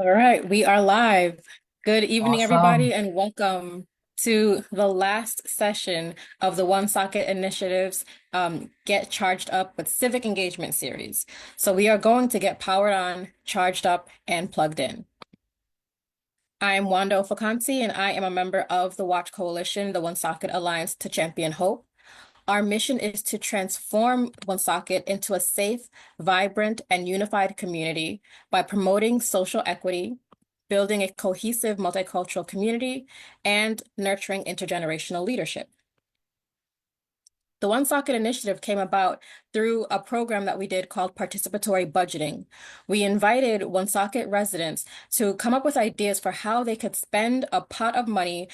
All right, we are live. Good evening, everybody, Awesome. and welcome to the last session of the Woonsocket Initiative's Get Charged Up with Civic Engagement series. So we are going to get powered on, charged up, and plugged in. I am Wanda Fakanti, and I am a member of the Watch Coalition, the Woonsocket Alliance to Champion Hope. Our mission is to transform Woonsocket into a safe, vibrant, and unified community by promoting social equity, building a cohesive multicultural community, and nurturing intergenerational leadership. The Woonsocket Initiative came about through a program that we did called participatory budgeting. We invited Woonsocket residents to come up with ideas for how they could spend a pot of money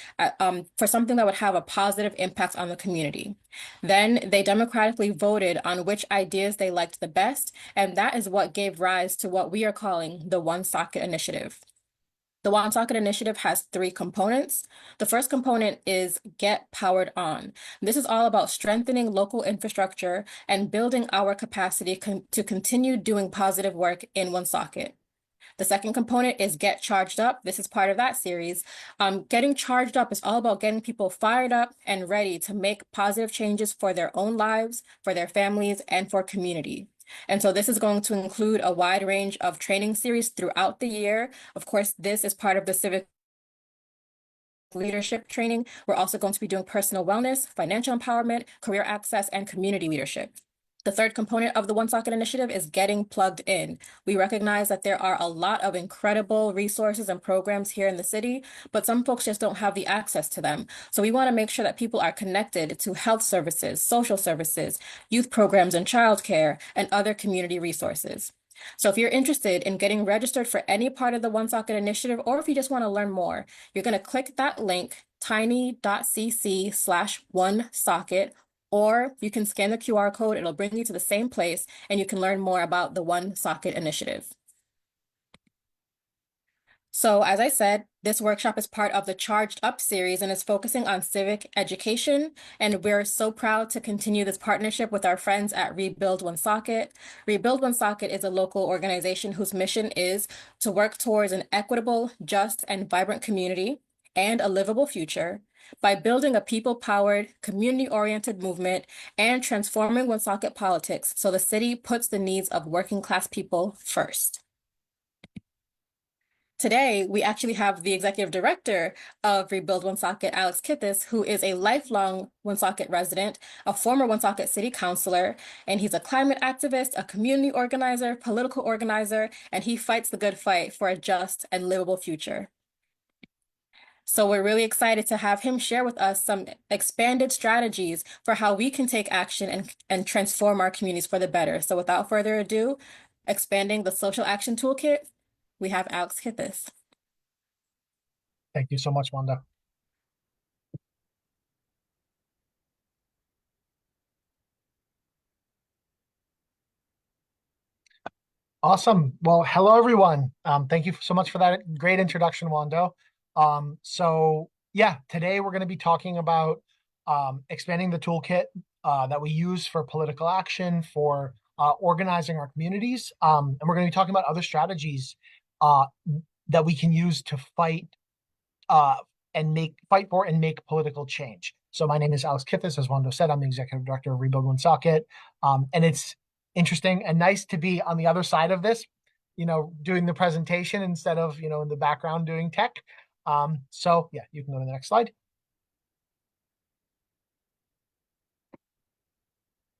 for something that would have a positive impact on the community. Then they democratically voted on which ideas they liked the best, and that is what gave rise to what we are calling the Woonsocket Initiative. The Woonsocket Initiative has three components. The first component is Get Powered On. This is all about strengthening local infrastructure and building our capacity to continue doing positive work in Woonsocket. The second component is Get Charged Up. This is part of that series. Getting charged up is all about getting people fired up and ready to make positive changes for their own lives, for their families, and for community. And so this is going to include a wide range of training series throughout the year. Of course, this is part of the civic leadership training. We're also going to be doing personal wellness, financial empowerment, career access, and community leadership. The third component of the Woonsocket Initiative is getting plugged in. We recognize that there are a lot of incredible resources and programs here in the city, but some folks just don't have the access to them. So we want to make sure that people are connected to health services, social services, youth programs and childcare, and other community resources. So if you're interested in getting registered for any part of the Woonsocket Initiative, or if you just want to learn more, you're going to click that link, tiny.cc/onesocket, or you can scan the QR code. It'll bring you to the same place, and you can learn more about the Woonsocket Initiative. So as I said, this workshop is part of the Charged Up series and is focusing on civic education. And we're so proud to continue this partnership with our friends at Rebuild Woonsocket. Rebuild Woonsocket is a local organization whose mission is to work towards an equitable, just, and vibrant community and a livable future by building a people-powered, community-oriented movement and transforming Woonsocket politics so the city puts the needs of working-class people first. Today, we actually have the executive director of Rebuild Woonsocket, Alex Kithes, who is a lifelong Woonsocket resident, a former Woonsocket city councilor, and he's a climate activist, a community organizer, political organizer, and he fights the good fight for a just and livable future. So we're really excited to have him share with us some expanded strategies for how we can take action and transform our communities for the better. So without further ado, expanding the social action toolkit, we have Alex Kithes. Thank you so much, Wanda. Awesome. Well, hello, everyone. Thank you so much for that great introduction, Wanda. Yeah, today we're going to be talking about expanding the toolkit that we use for political action, for organizing our communities. And we're going to be talking about other strategies uh, that we can use to uh, fight for and make political change. So my name is Alex Kithes, as Wando said. I'm the executive director of Rebuild Woonsocket, and it's interesting and nice to be on the other side of this, doing the presentation instead of in the background doing tech. So yeah, you can go to the next slide.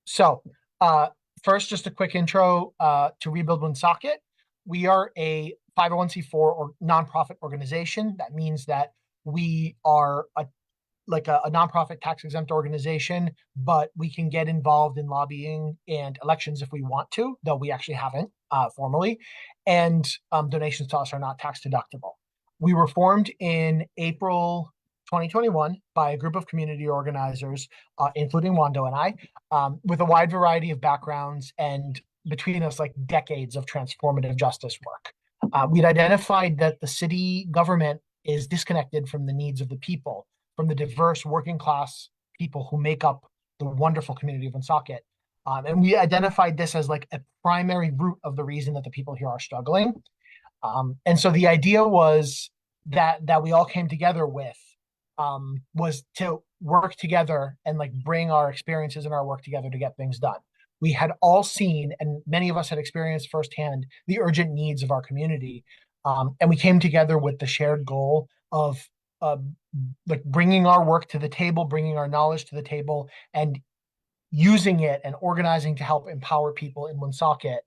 So uh, first, just a quick intro to Rebuild Woonsocket. We are a 501(c)(4) or nonprofit organization. That means that we are a nonprofit tax exempt organization, but we can get involved in lobbying and elections if we want to, though we actually haven't formally. And donations to us are not tax deductible. We were formed in April 2021 by a group of community organizers, including Wando and I, with a wide variety of backgrounds and between us, like decades of transformative justice work. We'd identified that the city government is disconnected from the needs of the people, from the diverse working class people who make up the wonderful community of Woonsocket. And we identified this as like a primary root of the reason that the people here are struggling. And so the idea was that we all came together with was to work together and like bring our experiences and our work together to get things done. We had all seen, and many of us had experienced firsthand, the urgent needs of our community, and we came together with the shared goal of uh, like bringing our work to the table, bringing our knowledge to the table, and using it and organizing to help empower people in Woonsocket,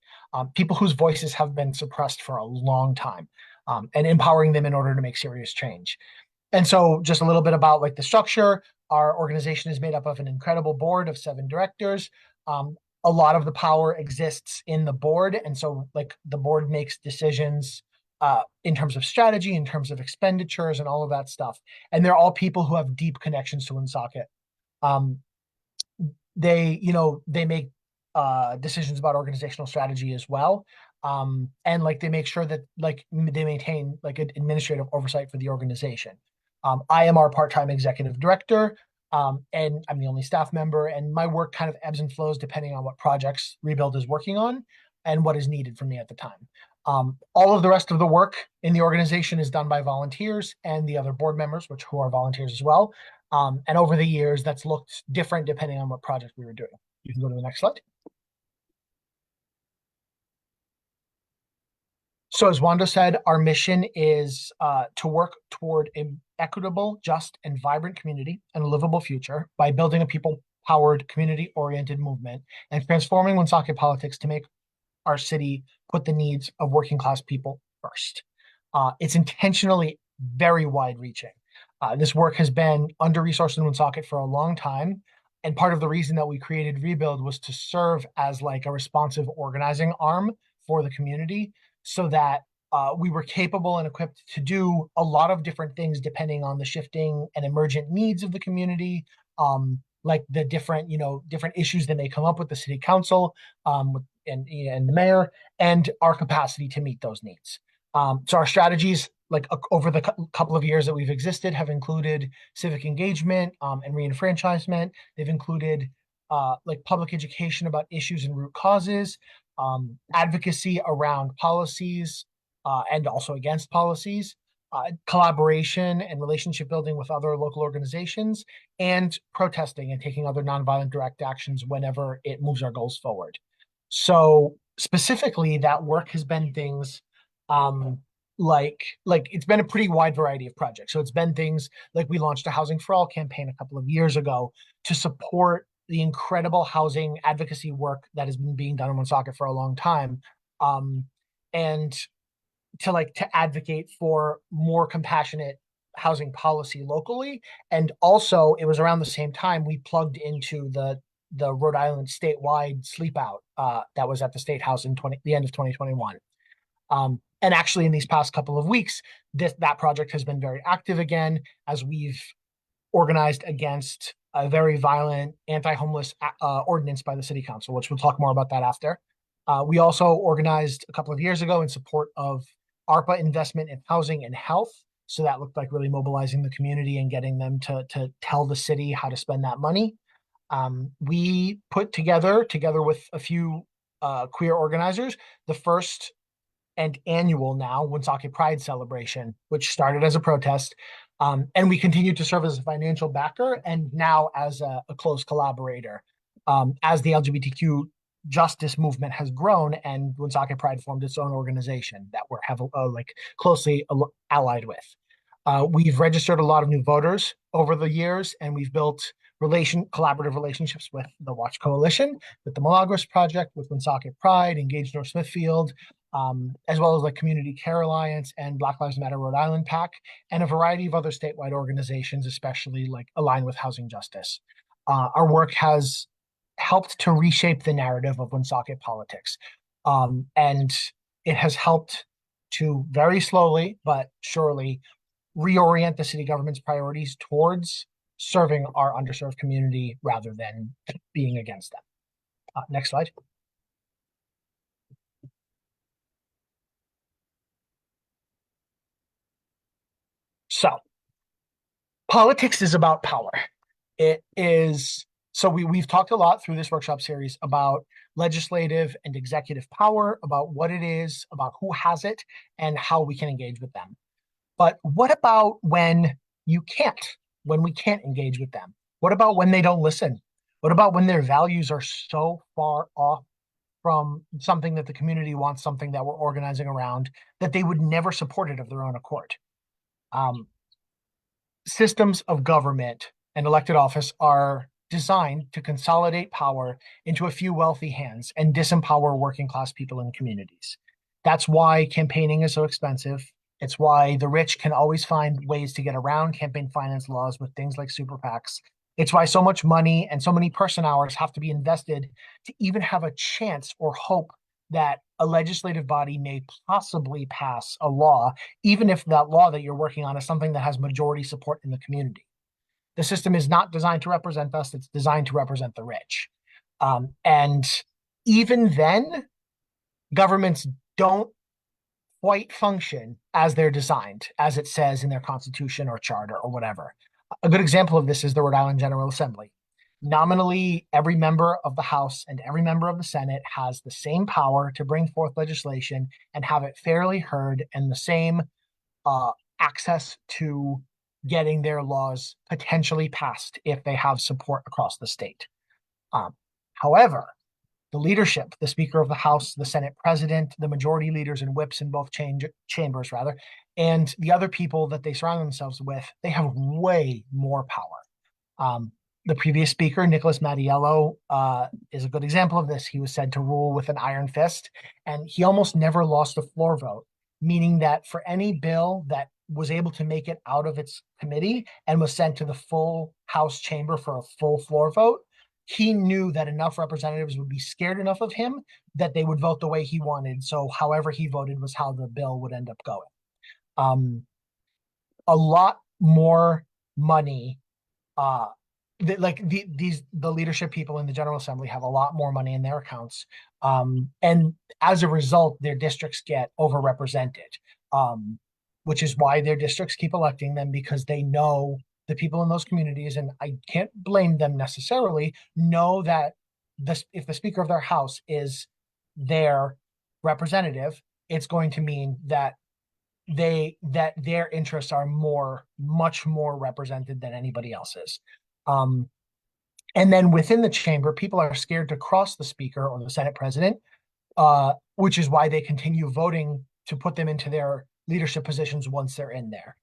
people whose voices have been suppressed for a long time, and empowering them in order to make serious change. And so, just a little bit about like the structure. Our organization is made up of an incredible board of 7 directors. Um, a lot of the power exists in the board, and so like the board makes decisions in terms of strategy, in terms of expenditures, and all of that stuff. And they're all people who have deep connections to Woonsocket. Um, they make decisions about organizational strategy as well, and like they make sure that like they maintain like an administrative oversight for the organization. I am our part-time executive director, and I'm the only staff member, and my work kind of ebbs and flows depending on what projects Rebuild is working on and what is needed from me at the time. All of the rest of the work in the organization is done by volunteers and the other board members, which who are volunteers as well. And over the years, that's looked different depending on what project we were doing. You can go to the next slide. So, as Wanda said, our mission is to work toward an equitable, just, and vibrant community and a livable future by building a people-powered, community-oriented movement and transforming Woonsocket politics to make our city put the needs of working class people first. It's intentionally very wide reaching. This work has been under resourced in Woonsocket for a long time. And part of the reason that we created Rebuild was to serve as like a responsive organizing arm for the community so that we were capable and equipped to do a lot of different things depending on the shifting and emergent needs of the community. Like the different, different issues that may come up with the city council, and the mayor, and our capacity to meet those needs. So our strategies, like over the couple of years that we've existed, have included civic engagement and reenfranchisement. They've included like public education about issues and root causes, advocacy around policies and also against policies, collaboration and relationship building with other local organizations, and protesting and taking other nonviolent direct actions whenever it moves our goals forward. So specifically, that work has been things um, like it's been a pretty wide variety of projects. So it's been things like we launched a Housing for All campaign a couple of years ago to support the incredible housing advocacy work that has been being done in Woonsocket for a long time, and to advocate for more compassionate housing policy locally. And also, it was around the same time we plugged into the Rhode Island statewide sleep out that was at the State House in the end of 2021. And actually, in these past couple of weeks, that project has been very active again as we've organized against a very violent anti-homeless ordinance by the city council, which we'll talk more about that after. We also organized a couple of years ago in support of ARPA investment in housing and health. So that looked like really mobilizing the community and getting them to tell the city how to spend that money. We put together with a few queer organizers, the first and annual now Woonsocket Pride celebration, which started as a protest. And we continue to serve as a financial backer and now as a close collaborator as the LGBTQ justice movement has grown and Woonsocket Pride formed its own organization that we're like closely allied with. We've registered a lot of new voters over the years, and we've built collaborative relationships with the Watch Coalition, with the Milagros Project, with Woonsocket Pride, Engage North Smithfield, as well as like Community Care Alliance and Black Lives Matter Rhode Island PAC, and a variety of other statewide organizations, especially like aligned with housing justice. Our work has helped to reshape the narrative of Woonsocket politics, and it has helped to very slowly but surely reorient the city government's priorities towards serving our underserved community rather than being against them. Next slide. So, politics is about power. It is So we've talked a lot through this workshop series about legislative and executive power, about what it is, about who has it, and how we can engage with them. But what about when you can't, when we can't engage with them? What about when they don't listen? What about when their values are so far off from something that the community wants, something that we're organizing around, that they would never support it of their own accord? Um, Systems of government and elected office are designed to consolidate power into a few wealthy hands and disempower working class people in communities. That's why campaigning is so expensive. It's why the rich can always find ways to get around campaign finance laws with things like super PACs. It's why so much money and so many person hours have to be invested to even have a chance or hope that a legislative body may possibly pass a law, even if that law that you're working on is something that has majority support in the community. The system is not designed to represent us, it's designed to represent the rich. And even then, governments don't quite function as they're designed, as it says in their constitution or charter or whatever. A good example of this is the Rhode Island General Assembly. Nominally, every member of the House and every member of the Senate has the same power to bring forth legislation and have it fairly heard, and the same uh, access to getting their laws potentially passed if they have support across the state. Um, However, the leadership, the Speaker of the House, the Senate President, the majority leaders and whips in both chambers, rather, and the other people that they surround themselves with, they have way more power. The previous speaker, Nicholas Mattiello, is a good example of this. He was said to rule with an iron fist, and he almost never lost a floor vote, meaning that for any bill that was able to make it out of its committee and was sent to the full House chamber for a full floor vote, he knew that enough representatives would be scared enough of him that they would vote the way he wanted. So, however he voted was how the bill would end up going. Um, a lot more money uh the leadership people in the General Assembly have a lot more money in their accounts, and as a result their districts get overrepresented, um, which is why their districts keep electing them, because they know the people in those communities, and I can't blame them necessarily, know that if the Speaker of their House is their representative, it's going to mean that their interests are much more represented than anybody else's. Um, and then within the chamber, people are scared to cross the speaker or the Senate president, which is why they continue voting to put them into their leadership positions once they're in there.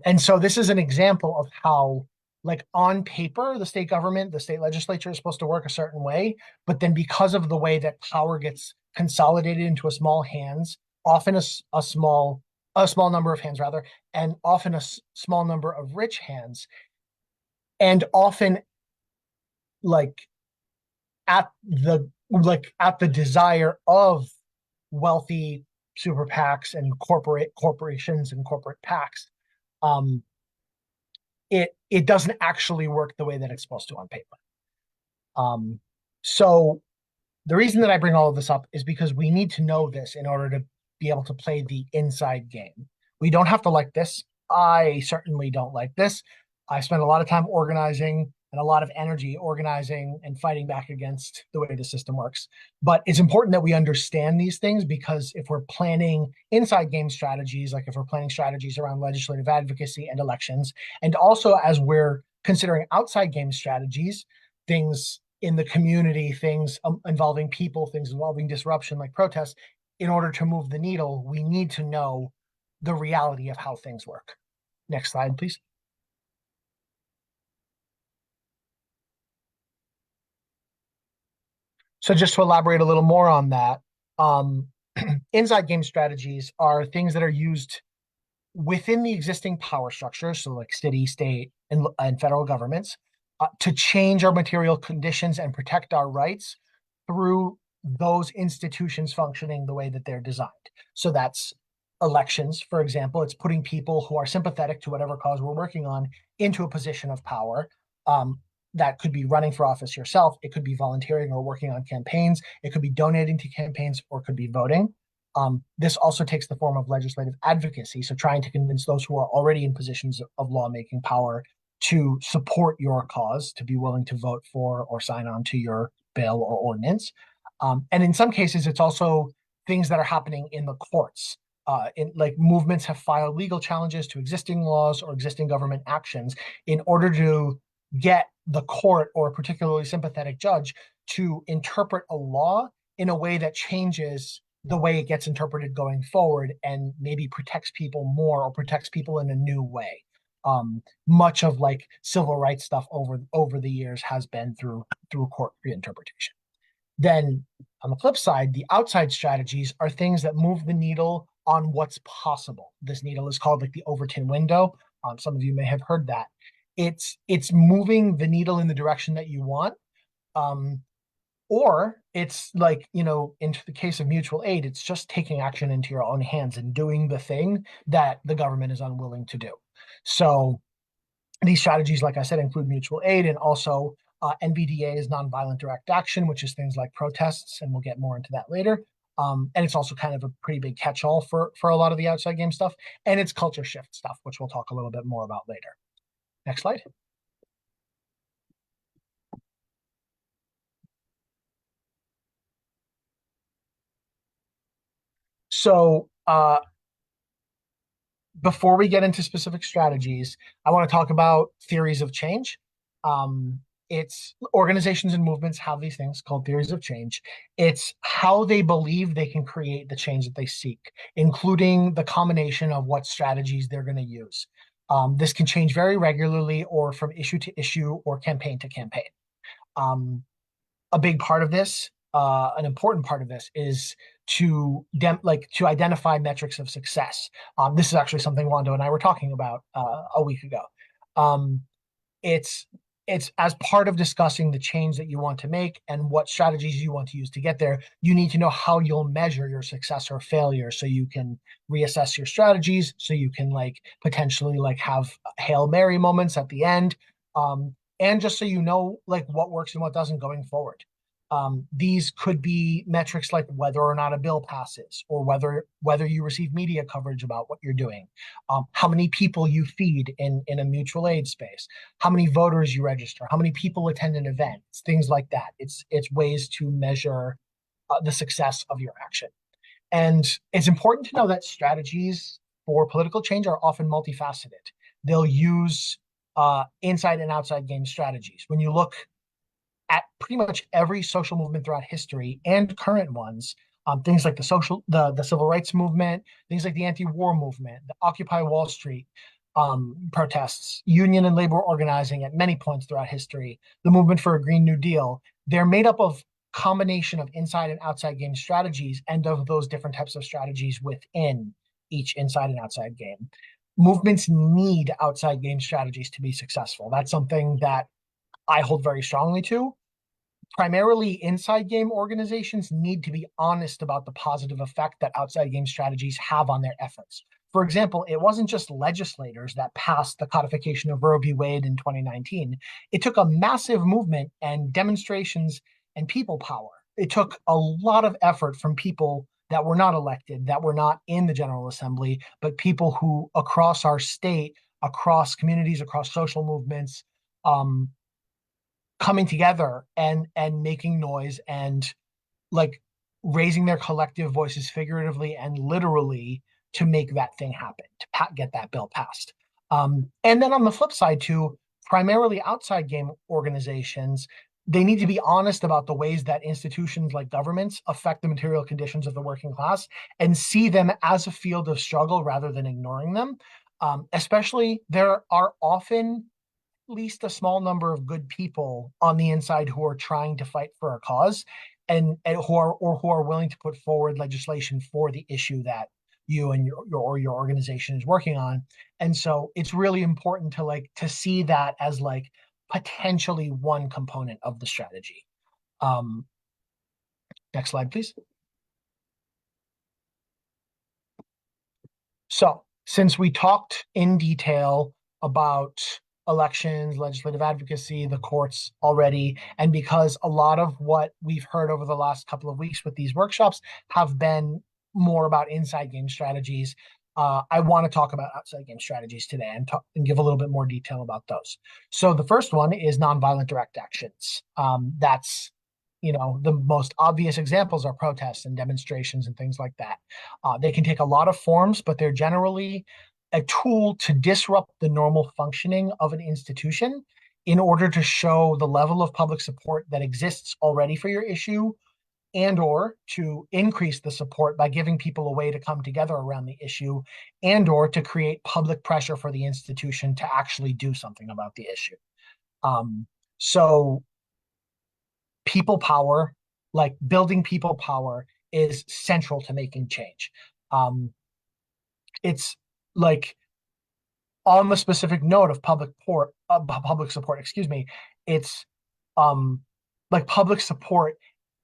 And so this is an example of how, like on paper, the state government, the state legislature is supposed to work a certain way, but then because of the way that power gets consolidated into a small hands, often a small number of hands rather, and often a small number of rich hands, and often like at the desire of wealthy super PACs and corporations and corporate PACs, um, it doesn't actually work the way that it's supposed to on paper. So the reason that I bring all of this up is because we need to know this in order to be able to play the inside game. We don't have to like this. I certainly don't like this. I spent a lot of time organizing and a lot of energy organizing and fighting back against the way the system works. But it's important that we understand these things, because if we're planning inside game strategies, like if we're planning strategies around legislative advocacy and elections, and also as we're considering outside game strategies, things in the community, things involving people, things involving disruption like protests, in order to move the needle, we need to know the reality of how things work. Next slide, please. So just to elaborate a little more on that, um, inside game strategies are things that are used within the existing power structure, so like city, state, and federal governments, to change our material conditions and protect our rights through those institutions functioning the way that they're designed. So that's elections, for example. It's putting people who are sympathetic to whatever cause we're working on into a position of power. That could be running for office yourself. It could be volunteering or working on campaigns. It could be donating to campaigns, or it could be voting. This also takes the form of legislative advocacy, so trying to convince those who are already in positions of lawmaking power to support your cause, to be willing to vote for or sign on to your bill or ordinance. And in some cases, it's also things that are happening in the courts. In like movements have filed legal challenges to existing laws or existing government actions in order to get the court or a particularly sympathetic judge to interpret a law in a way that changes the way it gets interpreted going forward and maybe protects people more or protects people in a new way. Much of like civil rights stuff over the years has been through court reinterpretation. Then on the flip side, the outside strategies are things that move the needle on what's possible. This needle is called like the Overton window. Some of you may have heard that. It's moving the needle in the direction that you want. Um, or it's like, into the case of mutual aid, it's just taking action into your own hands and doing the thing that the government is unwilling to do. So these strategies, like I said, include mutual aid and also NVDA is nonviolent direct action, which is things like protests, and we'll get more into that later. And it's also kind of a pretty big catch-all for a lot of the outside game stuff. And it's culture shift stuff, which we'll talk a little bit more about later. Next slide. So before we get into specific strategies, I want to talk about theories of change. It's organizations and movements have these things called theories of change. It's how they believe they can create the change that they seek, including the combination of what strategies they're going to use. This can change very regularly or from issue to issue or campaign to campaign. A big part of this, an important part of this, is to identify metrics of success. This is actually something Wando and I were talking about a week ago. Um, it's it's as part of discussing the change that you want to make and what strategies you want to use to get there. You need to know how you'll measure your success or failure, so you can reassess your strategies, so you can like potentially like have Hail Mary moments at the end, and just so you know like what works and what doesn't going forward. These could be metrics like whether or not a bill passes, or whether you receive media coverage about what you're doing, how many people you feed in a mutual aid space, how many voters you register, how many people attend an event, things like that. It's ways to measure the success of your action. And it's important to know that strategies for political change are often multifaceted. They'll use inside and outside game strategies. When you look at pretty much every social movement throughout history and current ones, things like the civil rights movement, things like the anti-war movement, the Occupy Wall Street protests, union and labor organizing at many points throughout history, the movement for a Green New Deal. They're made up of combination of inside and outside game strategies and of those different types of strategies within each inside and outside game. Movements need outside game strategies to be successful. That's something that I hold very strongly to. Primarily, inside game organizations need to be honest about the positive effect that outside game strategies have on their efforts. For example, it wasn't just legislators that passed the codification of Roe v. Wade in 2019. It took a massive movement and demonstrations and people power. It took a lot of effort from people that were not elected, that were not in the General Assembly, but people who across our state, across communities, across social movements, coming together and making noise and like raising their collective voices figuratively and literally to make that thing happen, to get that bill passed. And then on the flip side too, primarily outside game organizations, they need to be honest about the ways that institutions like governments affect the material conditions of the working class and see them as a field of struggle rather than ignoring them. Especially, there are often least a small number of good people on the inside who are trying to fight for a cause, and who are willing to put forward legislation for the issue that you and your organization is working on. And so it's really important to see that as like potentially one component of the strategy. um Next slide, please. So, since we talked in detail about elections, legislative advocacy, the courts already, and because a lot of what we've heard over the last couple of weeks with these workshops have been more about inside game strategies, I want to talk about outside game strategies today and give a little bit more detail about those. So the first one is nonviolent direct actions. That's the most obvious examples are protests and demonstrations and things like that. They can take a lot of forms, but they're generally a tool to disrupt the normal functioning of an institution in order to show the level of public support that exists already for your issue, and or to increase the support by giving people a way to come together around the issue, and or to create public pressure for the institution to actually do something about the issue. So people power, like building people power, is central to making change. It's like, on the specific note of public support, excuse me, it's um like public support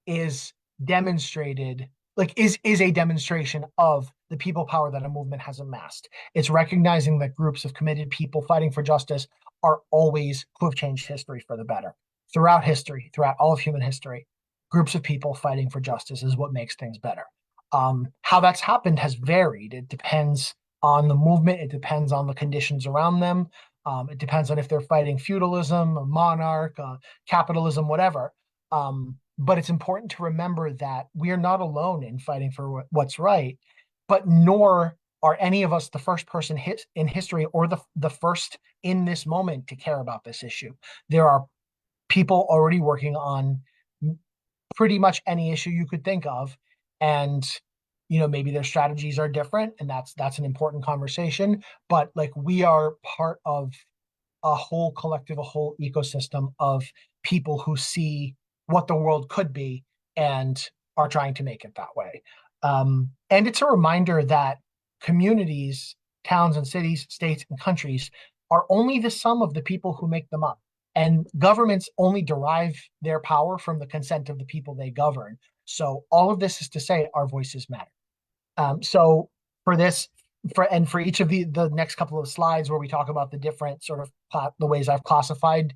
is demonstrated, like is a demonstration of the people power that a movement has amassed. It's recognizing that groups of committed people fighting for justice are always who have changed history for the better. Throughout history, throughout all of human history, groups of people fighting for justice is what makes things better. How that's happened has varied. It depends on the movement. It depends on the conditions around them. It depends on if they're fighting feudalism, a monarch, capitalism, whatever. But it's important to remember that we are not alone in fighting for what's right, but nor are any of us the first person in history or the first in this moment to care about this issue. There are people already working on pretty much any issue you could think of, and maybe their strategies are different, and that's an important conversation. But like, we are part of a whole collective, a whole ecosystem of people who see what the world could be and are trying to make it that way. And it's a reminder that communities, towns and cities, states and countries are only the sum of the people who make them up. And governments only derive their power from the consent of the people they govern. So all of this is to say our voices matter. So for this, for each of the next couple of slides where we talk about the different sort of the ways I've classified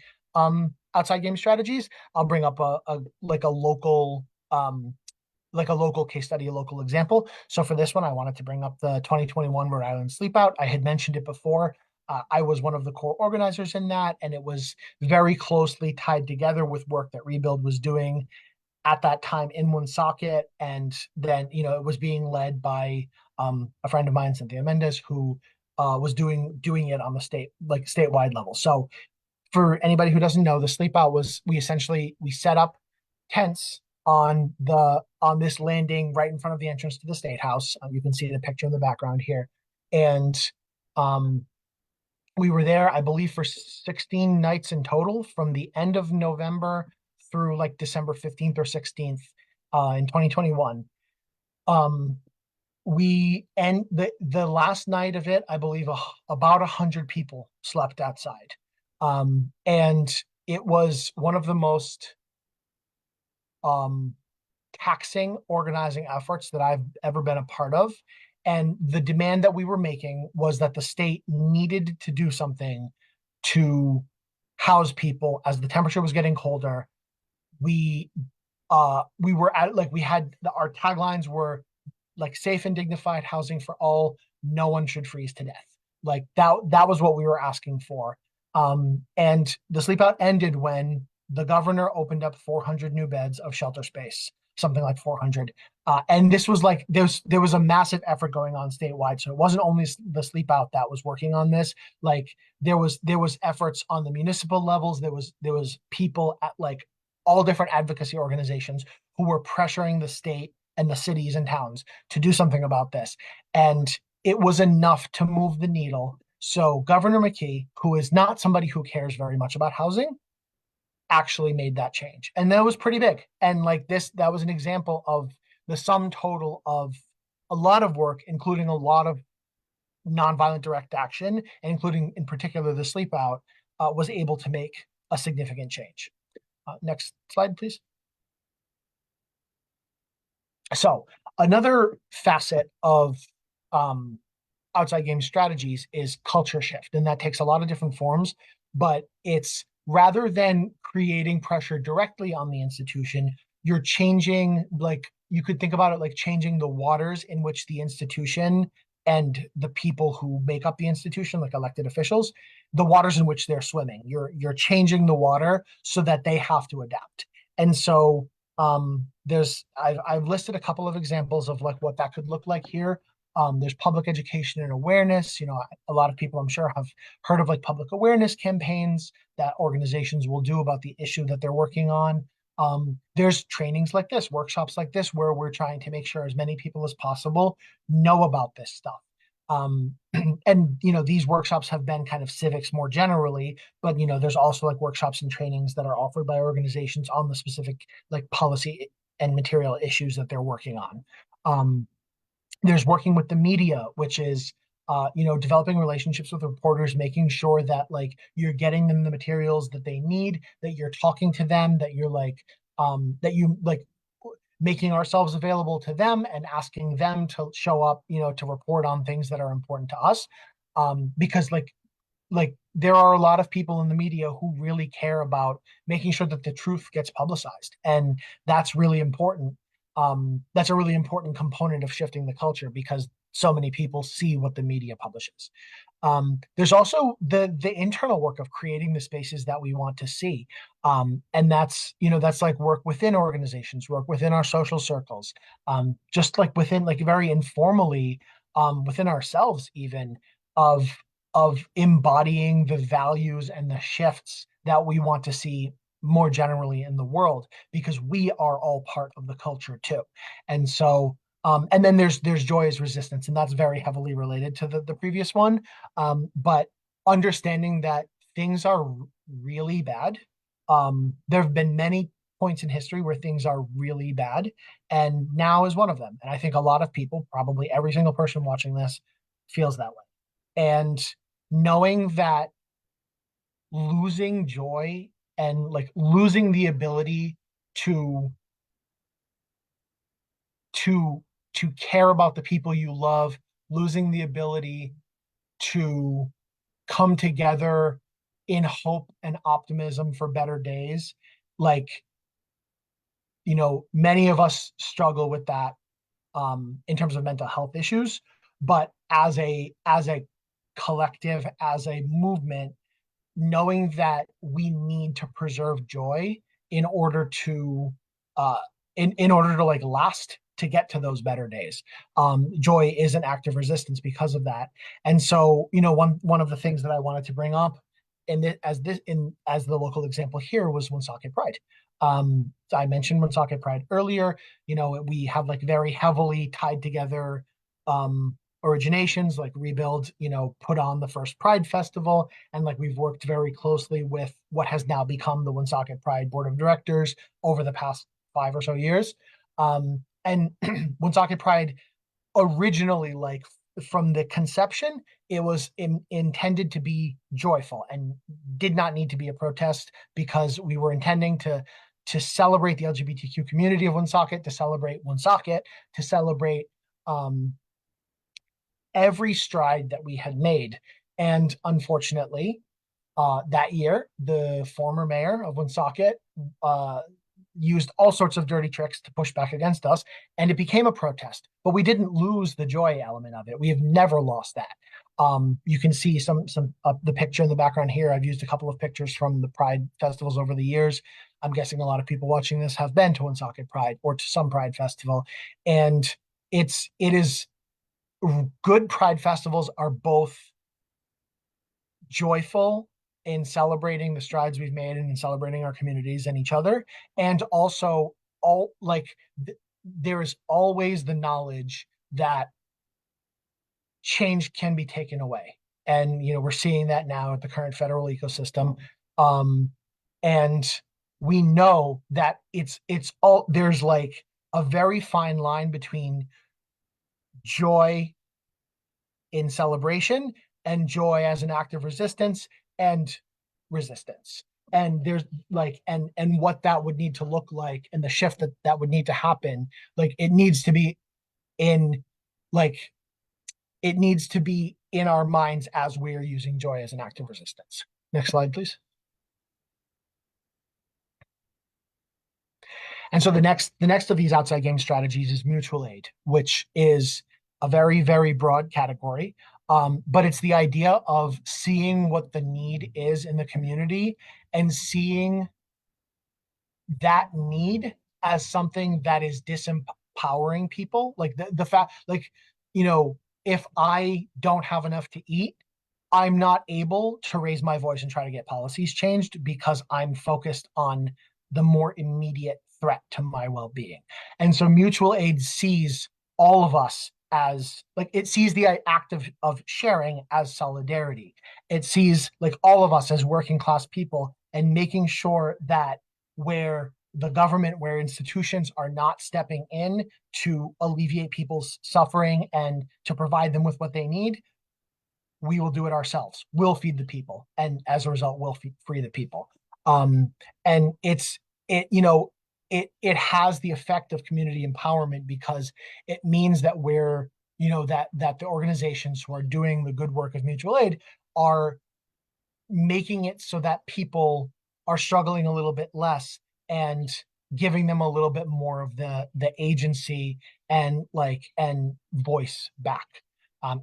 outside game strategies, I'll bring up a local case study, a local example. So for this one, I wanted to bring up the 2021 Rhode Island Sleepout. I had mentioned it before. I was one of the core organizers in that, and it was very closely tied together with work that Rebuild was doing at that time in Woonsocket. And then, it was being led by a friend of mine, Cynthia Mendez, who was doing it on the statewide level. So for anybody who doesn't know, the sleep out was, we set up tents on this landing right in front of the entrance to the state house. You can see the picture in the background here. And we were there, I believe, for 16 nights in total, from the end of November through like December 15th or 16th in 2021. The last night of it, I believe about 100 people slept outside. And it was one of the most taxing organizing efforts that I've ever been a part of. And the demand that we were making was that the state needed to do something to house people as the temperature was getting colder. We were at, like, we had our taglines were like safe and dignified housing for all. No one should freeze to death. Like that was what we were asking for. And the sleep out ended when the governor opened up 400 new beds of shelter space, something like 400. And this was like, there was a massive effort going on statewide. So it wasn't only the sleep out that was working on this. Like there was efforts on the municipal levels. There was people at like all different advocacy organizations who were pressuring the state and the cities and towns to do something about this. And it was enough to move the needle. So Governor McKee, who is not somebody who cares very much about housing, actually made that change. And that was pretty big. And like that was an example of the sum total of a lot of work, including a lot of nonviolent direct action, and including in particular the sleep out, was able to make a significant change. Next slide, please. So another facet of outside game strategies is culture shift, and that takes a lot of different forms, but it's rather than creating pressure directly on the institution, you're changing, like you could think about it like changing the waters in which the institution and the people who make up the institution, like elected officials, the waters in which they're swimming. You're changing the water so that they have to adapt. And so I've listed a couple of examples of like what that could look like here. There's public education and awareness. A lot of people I'm sure have heard of like public awareness campaigns that organizations will do about the issue that they're working on. There's trainings like this, workshops like this, where we're trying to make sure as many people as possible know about this stuff. And these workshops have been kind of civics more generally, but there's also like workshops and trainings that are offered by organizations on the specific like policy and material issues that they're working on. There's working with the media, which is developing relationships with reporters, making sure that like you're getting them the materials that they need, that you're talking to them, that you're like that you like making ourselves available to them and asking them to show up, to report on things that are important to us. Because like there are a lot of people in the media who really care about making sure that the truth gets publicized, and that's really important. That's a really important component of shifting the culture because so many people see what the media publishes. There's also the internal work of creating the spaces that we want to see, and that's like work within organizations, work within our social circles, just like within like very informally, within ourselves even, of embodying the values and the shifts that we want to see more generally in the world, because we are all part of the culture too. And so and then there's joy as resistance, and that's very heavily related to the previous one. But understanding that things are really bad. There have been many points in history where things are really bad, and now is one of them. And I think a lot of people, probably every single person watching this, feels that way. And knowing that losing joy and like losing the ability to to to care about the people you love, losing the ability to come together in hope and optimism for better days, like many of us struggle with that, in terms of mental health issues, but as a collective, as a movement, knowing that we need to preserve joy in order to uh in order to like last, to get to those better days. Joy is an act of resistance because of that. And so one of the things that I wanted to bring up as the local example here was Woonsocket Pride. So I mentioned Woonsocket Pride earlier. We have like very heavily tied together originations, like Rebuild, put on the first Pride Festival, and like we've worked very closely with what has now become the Woonsocket Pride Board of Directors over the past 5 or so years. And Woonsocket Pride originally, like from the conception, it was intended to be joyful and did not need to be a protest, because we were intending to celebrate the LGBTQ community of Woonsocket, to celebrate Woonsocket, to celebrate every stride that we had made. And unfortunately, that year, the former mayor of Woonsocket used all sorts of dirty tricks to push back against us, and it became a protest. But we didn't lose the joy element of it. We have never lost that. You can see some the picture in the background here. I've used a couple of pictures from the Pride festivals over the years. I'm guessing a lot of people watching this have been to Woonsocket Pride or to some Pride festival, and it is good. Pride festivals are both joyful in celebrating the strides we've made and in celebrating our communities and each other, and also all like there is always the knowledge that change can be taken away, and we're seeing that now at the current federal ecosystem. And we know that it's all there's like a very fine line between joy in celebration and joy as an act of resistance, and resistance. And there's like and what that would need to look like, and the shift that would need to happen. Like it needs to be in like it needs to be in our minds as we're using joy as an act of resistance. Next slide, please. And so the next of these outside game strategies is mutual aid, which is a very, very broad category. But it's the idea of seeing what the need is in the community and seeing that need as something that is disempowering people. Like the fact, like, you know, if I don't have enough to eat, I'm not able to raise my voice and try to get policies changed because I'm focused on the more immediate threat to my well-being. And so mutual aid sees all of us as like it sees the act of sharing as solidarity. It sees like all of us as working class people and making sure that where the government, where institutions are not stepping in to alleviate people's suffering and to provide them with what they need, we will do it ourselves. We'll feed the people, and as a result, we'll free the people. Um, and it you know it has the effect of community empowerment because it means that we're that the organizations who are doing the good work of mutual aid are making it so that people are struggling a little bit less and giving them a little bit more of the agency and voice back.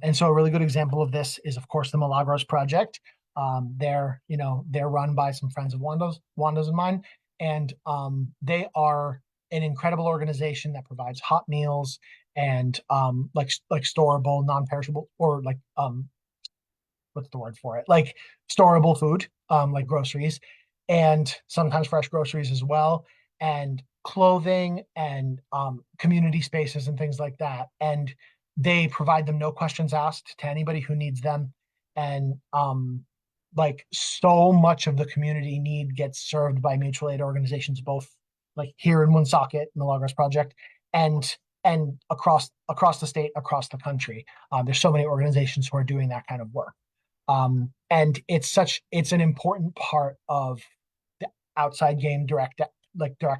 And so a really good example of this is, of course, the Milagros Project. They're run by some friends of Wanda's and mine, and they are an incredible organization that provides hot meals and like storable, non-perishable, or like what's the word for it? Like storable food, like groceries, and sometimes fresh groceries as well, and clothing and community spaces and things like that. And they provide them no questions asked to anybody who needs them. And like so much of the community need gets served by mutual aid organizations, both like here in Woonsocket in the Logos Project and across the state, across the country. There's so many organizations who are doing that kind of work. And it's an important part of the outside game direct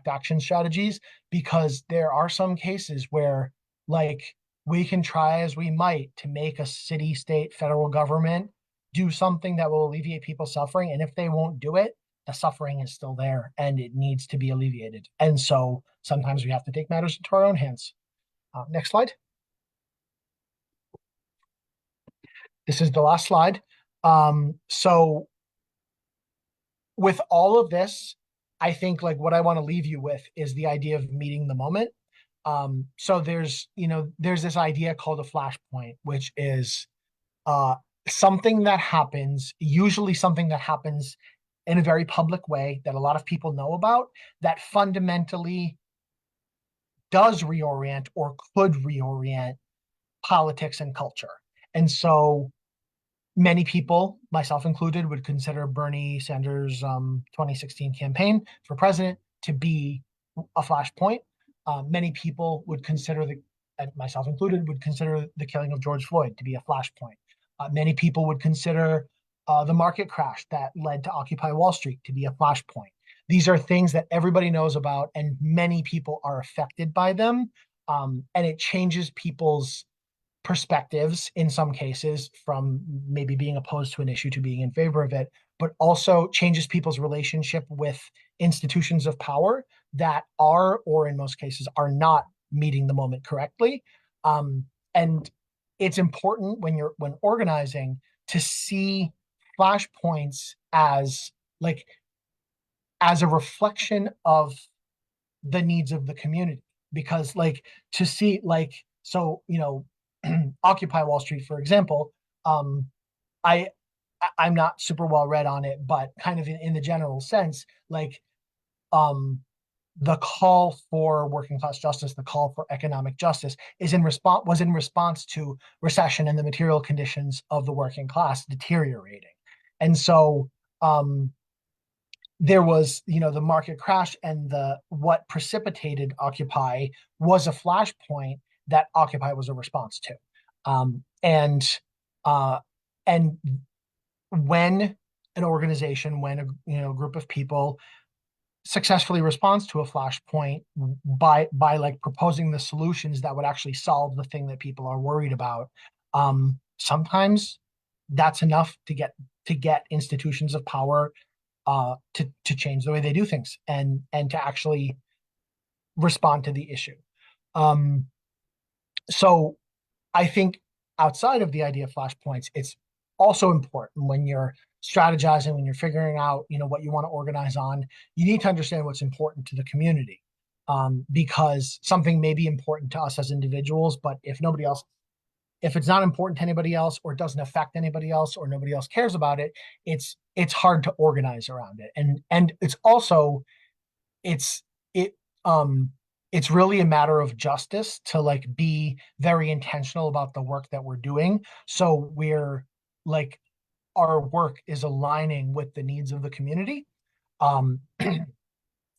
action strategies, because there are some cases where like we can try as we might to make a city, state, federal government do something that will alleviate people's suffering, and if they won't do it, the suffering is still there and it needs to be alleviated. And so sometimes we have to take matters into our own hands. Next slide. This is the last slide. So with all of this, I think like what I want to leave you with is the idea of meeting the moment. So there's this idea called a flashpoint, which is uh, something that happens, usually something that happens in a very public way that a lot of people know about, that fundamentally does reorient or could reorient politics and culture. And so many people, myself included, would consider Bernie Sanders' 2016 campaign for president to be a flashpoint. Many people would consider and myself included, would consider the killing of George Floyd to be a flashpoint. Many people would consider the market crash that led to Occupy Wall Street to be a flashpoint. These are things that everybody knows about, and many people are affected by them. And it changes people's perspectives in some cases from maybe being opposed to an issue to being in favor of it, but also changes people's relationship with institutions of power that are, or in most cases, are not meeting the moment correctly. And it's important when organizing to see flashpoints as like as a reflection of the needs of the community, because like to see like so Occupy Wall Street, for example. I I'm not super well read on it, but kind of in the general sense, like um the call for working class justice, the call for economic justice was in response to recession and the material conditions of the working class deteriorating. And so there was, the market crash, and the what precipitated Occupy was a flashpoint that Occupy was a response to. And uh, and when an organization, when a group of people successfully responds to a flashpoint by like proposing the solutions that would actually solve the thing that people are worried about, sometimes that's enough to get institutions of power to change the way they do things and to actually respond to the issue. Um, so I think outside of the idea of flashpoints, it's also important when you're strategizing, when you're figuring out, what you want to organize on, you need to understand what's important to the community. Because something may be important to us as individuals, but if it's not important to anybody else or it doesn't affect anybody else or nobody else cares about it, it's hard to organize around it. And it's also it's it it's really a matter of justice to like be very intentional about the work that we're doing. So we're like our work is aligning with the needs of the community. Um,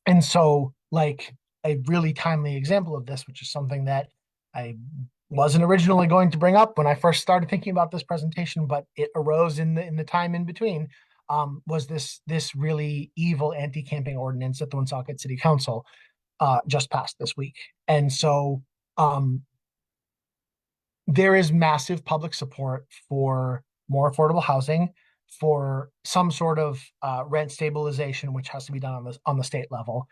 and so like a really timely example of this, which is something that I wasn't originally going to bring up when I first started thinking about this presentation, but it arose in the time in between, was this really evil anti-camping ordinance that the Woonsocket City Council just passed this week. And so um, there is massive public support for more affordable housing, for some sort of rent stabilization, which has to be done on the state level,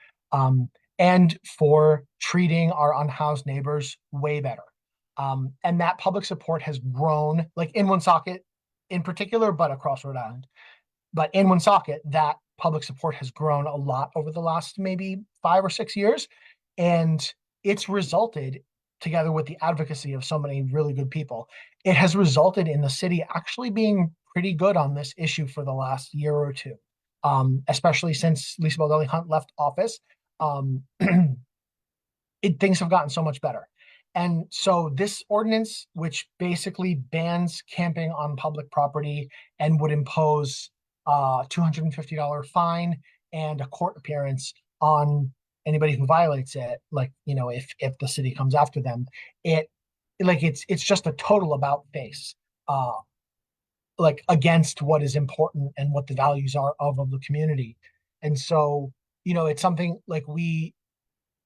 and for treating our unhoused neighbors way better. And that public support has grown, like in Woonsocket in particular, but across Rhode Island. But in Woonsocket, that public support has grown a lot over the last maybe 5 or 6 years. And it's resulted, together with the advocacy of so many really good people, it has resulted in the city actually being pretty good on this issue for the last year or two, especially since Lisa Baldelli Hunt left office. Um, things have gotten so much better. And so this ordinance, which basically bans camping on public property and would impose a $250 fine and a court appearance on anybody who violates it, like, if the city comes after them, it it's just a total about face, uh, like against what is important and what the values are of the community. And so, it's something like we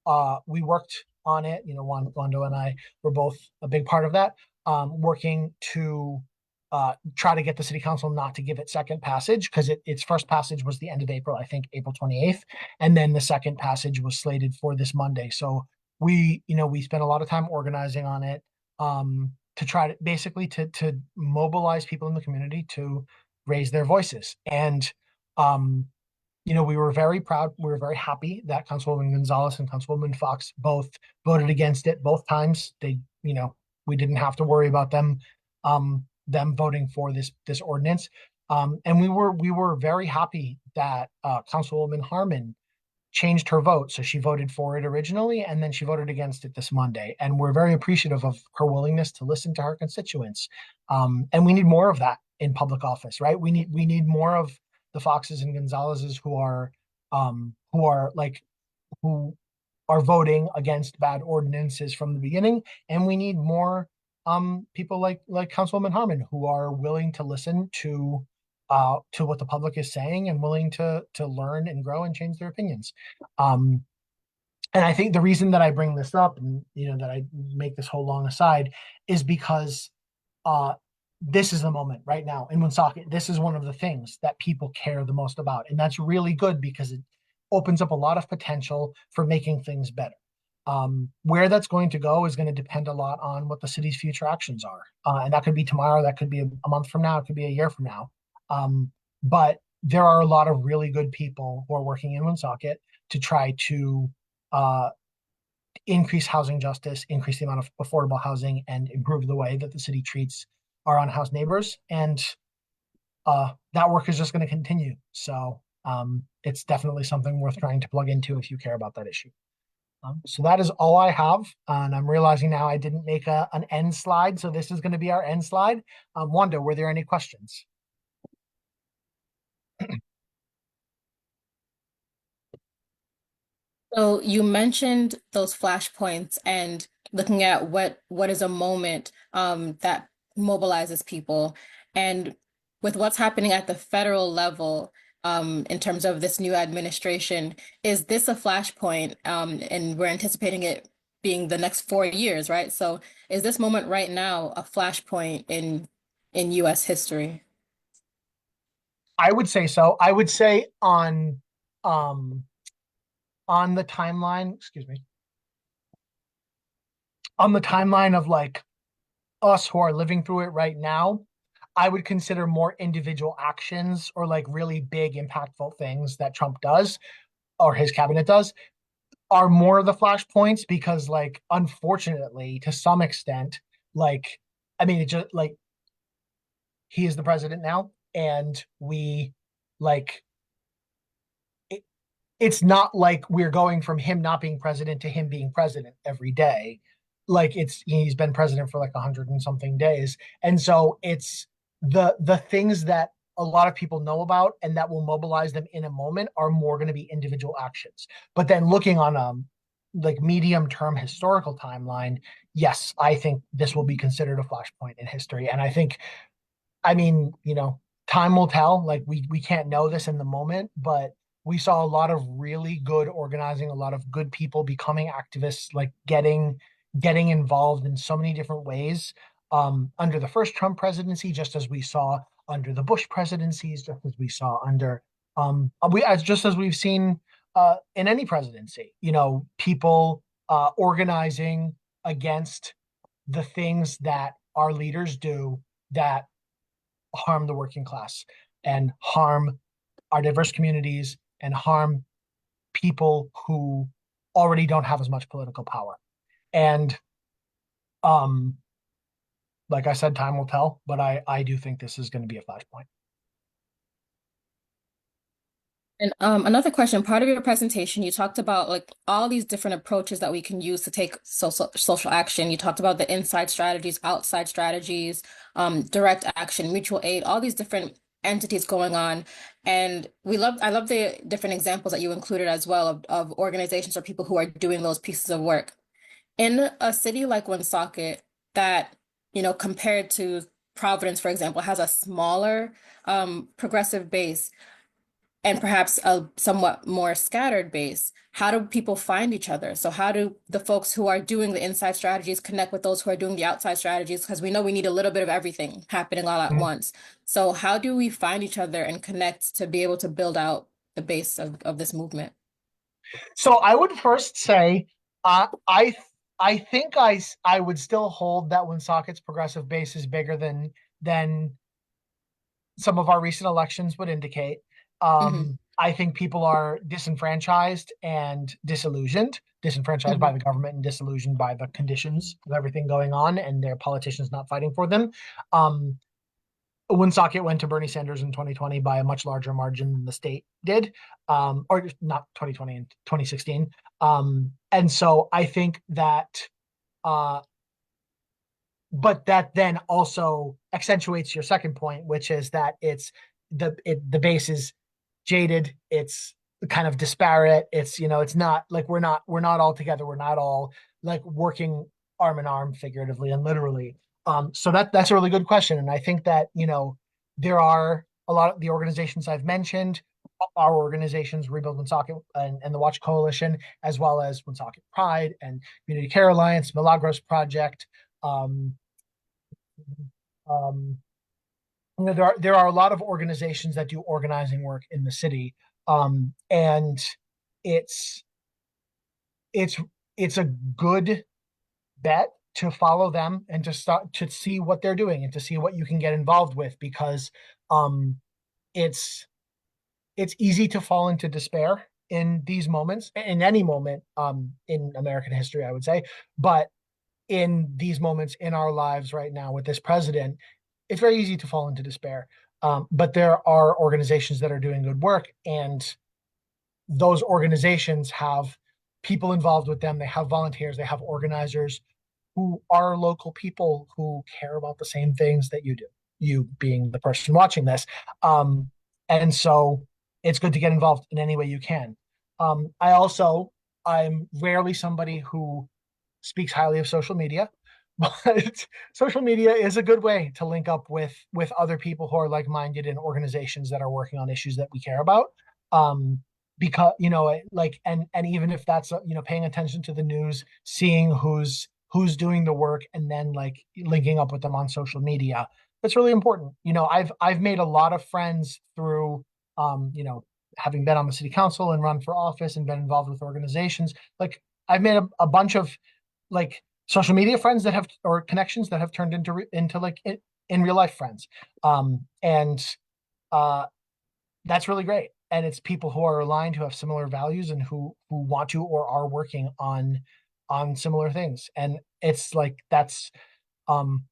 worked on it. Wando and I were both a big part of that, working to try to get the city council not to give it second passage, because its first passage was the end of April, I think April 28th, and then the second passage was slated for this Monday. So we spent a lot of time organizing on it, to try to basically to mobilize people in the community to raise their voices. And um, we were very proud. We were very happy that Councilwoman Gonzalez and Councilwoman Fox both voted against it both times. We didn't have to worry about them voting for this ordinance. And we were very happy that Councilwoman Harmon changed her vote. So she voted for it originally, and then she voted against it this Monday. And we're very appreciative of her willingness to listen to her constituents. And we need more of that in public office, right? We need more of the Foxes and Gonzalez's who are voting against bad ordinances from the beginning, and we need more people like Councilwoman Harmon who are willing to listen to what the public is saying and willing to learn and grow and change their opinions. Um, and I think the reason that I bring this up and that I make this whole long aside is because uh, this is the moment right now in Woonsocket. This is one of the things that people care the most about, and that's really good because it opens up a lot of potential for making things better. Where that's going to go is going to depend a lot on what the city's future actions are, and that could be tomorrow, that could be a month from now, it could be a year from now. But there are a lot of really good people who are working in Woonsocket to try to uh, increase housing justice, increase the amount of affordable housing, and improve the way that the city treats our unhoused neighbors. And that work is just going to continue. So it's definitely something worth trying to plug into if you care about that issue. So that is all I have. And I'm realizing now I didn't make an end slide. So this is going to be our end slide. Wanda, were there any questions? So you mentioned those flashpoints and looking at what is a moment that mobilizes people. And with what's happening at the federal level in terms of this new administration, is this a flashpoint? And we're anticipating it being the next 4 years, right? So is this moment right now a flashpoint in US history? I would say so. I would say um, on the timeline, excuse me, on the timeline of like us who are living through it right now, I would consider more individual actions or like really big, impactful things that Trump does or his cabinet does are more of the flashpoints because, like, unfortunately, to some extent, like, I mean, it just like he is the president now, and we like it, it's not like we're going from him not being president to him being president every day. Like he's been president for like 100 and something days, and so it's the things that a lot of people know about and that will mobilize them in a moment are more going to be individual actions. But then looking on like medium term historical timeline, yes, I think this will be considered a flashpoint in history, and I think I mean, time will tell. Like we can't know this in the moment, but we saw a lot of really good organizing, a lot of good people becoming activists, like getting involved in so many different ways. Under the first Trump presidency, just as we saw under the Bush presidencies, just as we saw under we as just as we've seen in any presidency, people organizing against the things that our leaders do that harm the working class and harm our diverse communities and harm people who already don't have as much political power. And um, like I said, time will tell, but I do think this is going to be a flashpoint. And another question, part of your presentation, you talked about like all these different approaches that we can use to take social action. You talked about the inside strategies, outside strategies, direct action, mutual aid, all these different entities going on. And I love the different examples that you included as well of organizations or people who are doing those pieces of work. In a city like Woonsocket that, compared to Providence, for example, has a smaller progressive base and perhaps a somewhat more scattered base, how do people find each other? So how do the folks who are doing the inside strategies connect with those who are doing the outside strategies? Because we know we need a little bit of everything happening all at Mhm. once. So how do we find each other and connect to be able to build out the base of this movement? So I would first say, I think I would still hold that Woonsocket's progressive base is bigger than some of our recent elections would indicate. Hmm. I think people are disenfranchised and disenfranchised by Hmm. the government and disillusioned by the conditions of everything going on and their politicians not fighting for them. Um, Woonsocket went to Bernie Sanders in 2020 by a much larger margin than the state did, or not 2020 and 2016. And so I think that uh, but that then also accentuates your second point, which is that the base is jaded, it's kind of disparate, it's not like we're not all together, we're not all like working arm in arm, figuratively and literally. So that's a really good question, and I think that there are a lot of the organizations I've mentioned, our organizations, Rebuild Woonsocket and the Watch Coalition, as well as Woonsocket Pride and Community Care Alliance, Milagros Project. Um, um, there are a lot of organizations that do organizing work in the city, and it's it's it's a good bet to follow them and to start to see what they're doing and to see what you can get involved with because um, it's it's easy to fall into despair in these moments, in any moment in American history, I would say, but in these moments in our lives right now with this president, it's very easy to fall into despair. But there are organizations that are doing good work, and those organizations have people involved with them. They have volunteers, they have organizers who are local people who care about the same things that you do, you being the person watching this. Um, and so it's good to get involved in any way you can. I'm rarely somebody who speaks highly of social media, but social media is a good way to link up with other people who are like-minded in organizations that are working on issues that we care about. Um, because like and even if that's paying attention to the news, seeing who's doing the work, and then like linking up with them on social media, that's really important. I've made a lot of friends through having been on the city council and run for office and been involved with organizations. Like I've made a bunch of like social media friends that have or connections that have turned into like in real life friends. And uh that's really great. And it's people who are aligned, who have similar values, and who want to or are working on similar things. And it's like that's um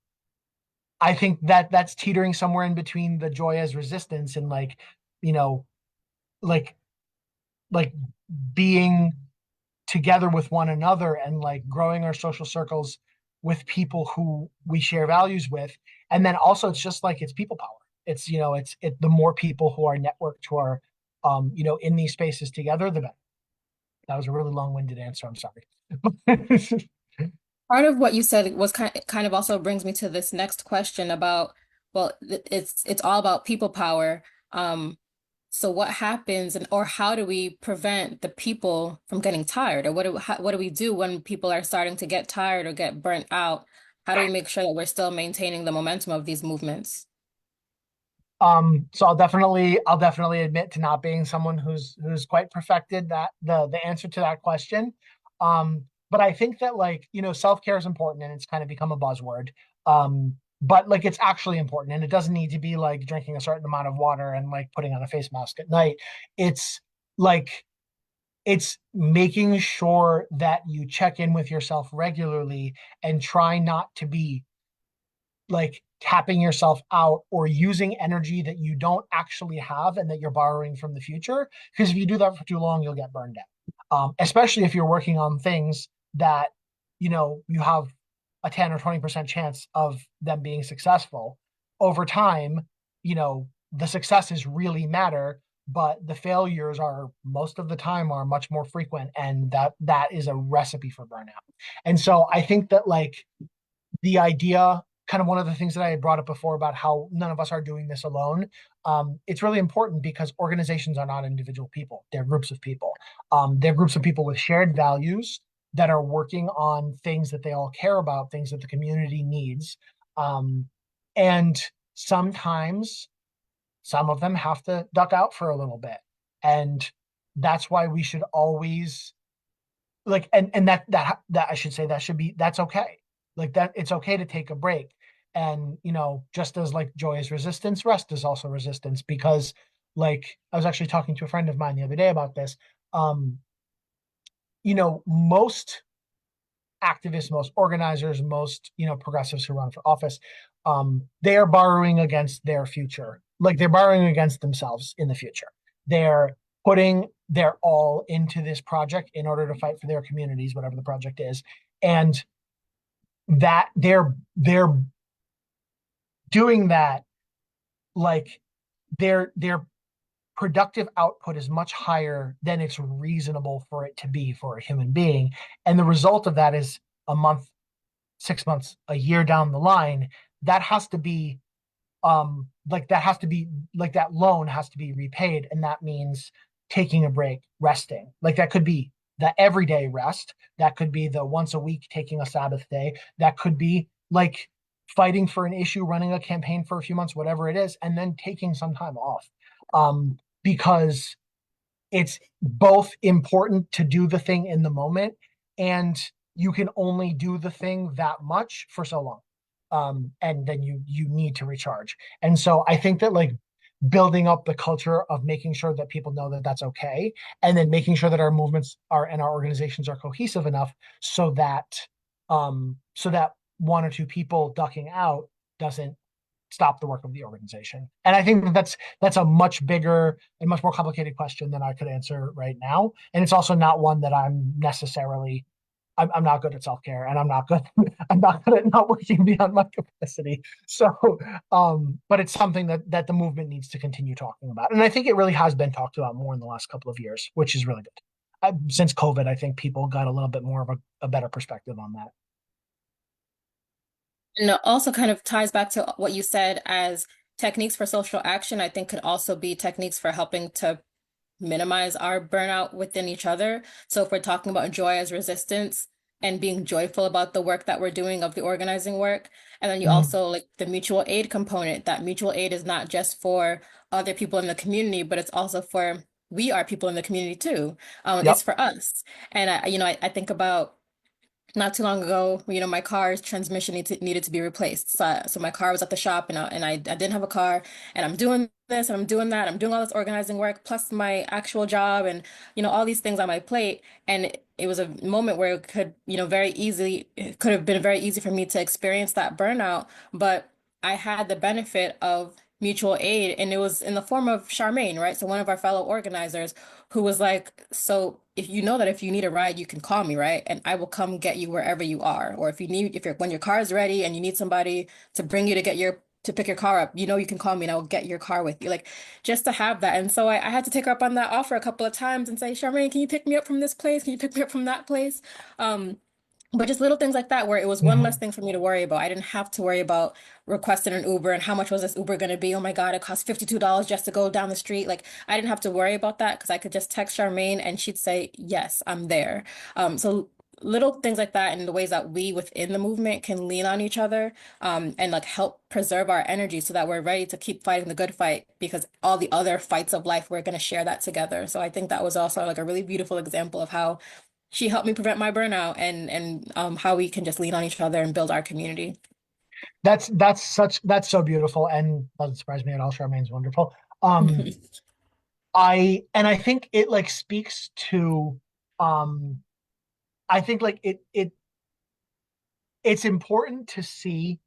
I think that that's teetering somewhere in between the joy as resistance and like, you know, like like being together with one another and like growing our social circles with people who we share values with. And then also it's just like it's people power. It's the more people who are networked, who are in these spaces together, the better. That was a really long-winded answer. I'm sorry. Part of what you said was kind of also brings me to this next question about, well, it's all about people power. Um, so what happens or how do we prevent the people from getting tired? Or what do we do when people are starting to get tired or get burnt out? How do we make sure that we're still maintaining the momentum of these movements? So I'll definitely admit to not being someone who's quite perfected that the answer to that question. But I think that like, self-care is important and it's kind of become a buzzword. But like it's actually important and it doesn't need to be like drinking a certain amount of water and like putting on a face mask at night. It's like it's making sure that you check in with yourself regularly and try not to be like tapping yourself out or using energy that you don't actually have and that you're borrowing from the future. Because if you do that for too long, you'll get burned out. Especially if you're working on things that you have a 10 or 20% chance of them being successful. Over time, the successes really matter, but the failures are most of the time are much more frequent, and that is a recipe for burnout. And so I think that like the idea, kind of one of the things that I had brought up before about how none of us are doing this alone. It's really important because organizations are not individual people; they're groups of people. They're groups of people with shared values that are working on things that they all care about, things that the community needs. Um, and sometimes some of them have to duck out for a little bit, and that's why we should always like and that I should say that should be that's okay. Like that it's okay to take a break. And just as like joy is resistance, rest is also resistance because like I was actually talking to a friend of mine the other day about this. Um, most activists, most organizers, most progressives who run for office, they are borrowing against their future. Like they're borrowing against themselves in the future. They're putting their all into this project in order to fight for their communities, whatever the project is, and that they're doing that like their productive output is much higher than it's reasonable for it to be for a human being, and the result of that is a month, 6 months, a year down the line, that has to be like that loan has to be repaid, and that means taking a break, resting. Like that could be the everyday rest, that could be the once a week taking a Sabbath day, that could be like fighting for an issue, running a campaign for a few months, whatever it is, and then taking some time off. Because it's both important to do the thing in the moment, and you can only do the thing that much for so long. And then you need to recharge. And so I think that like building up the culture of making sure that people know that that's okay, and then making sure that our movements are and our organizations are cohesive enough so that one or two people ducking out doesn't stop the work of the organization. And I think that that's a much bigger and much more complicated question than I could answer right now. And it's also not one that I'm not good at self-care, and I'm not good at not working beyond my capacity. So but it's something that the movement needs to continue talking about. And I think it really has been talked about more in the last couple of years, which is really good. Since COVID, I think people got a little bit more of a better perspective on that. And it also kind of ties back to what you said as techniques for social action, I think could also be techniques for helping to minimize our burnout within each other. So if we're talking about joy as resistance and being joyful about the work that we're doing of the organizing work, and then you Mhm. also like the mutual aid component, that mutual aid is not just for other people in the community, but it's also for we are people in the community too. It's Yep. for us. And I think about not too long ago, my car's transmission needed to be replaced. So my car was at the shop, and I didn't have a car, and I'm doing this and I'm doing that. I'm doing all this organizing work plus my actual job and all these things on my plate. And it was a moment where it could have been very easy for me to experience that burnout, but I had the benefit of mutual aid, and it was in the form of Charmaine, right? So one of our fellow organizers who was like, so if you know that if you need a ride, you can call me, right? And I will come get you wherever you are. Or when your car is ready and you need somebody to bring you to pick your car up, you can call me and I will get your car with you. Like just to have that. And so I had to take her up on that offer a couple of times and say, Charmaine, can you pick me up from this place? Can you pick me up from that place? Um, but just little things like that, where it was one less Mhm. thing for me to worry about. I didn't have to worry about requesting an Uber and how much was this Uber going to be. Oh my God, it cost $52 just to go down the street. Like I didn't have to worry about that because I could just text Charmaine and she'd say, yes, I'm there. So little things like that and the ways that we within the movement can lean on each other, and like help preserve our energy so that we're ready to keep fighting the good fight because all the other fights of life, we're going to share that together. So I think that was also like a really beautiful example of how she helped me prevent my burnout and how we can just lean on each other and build our community. That's so beautiful and doesn't surprise me at all. Charmaine's wonderful. Um, I think it like speaks to um I think like it's important to see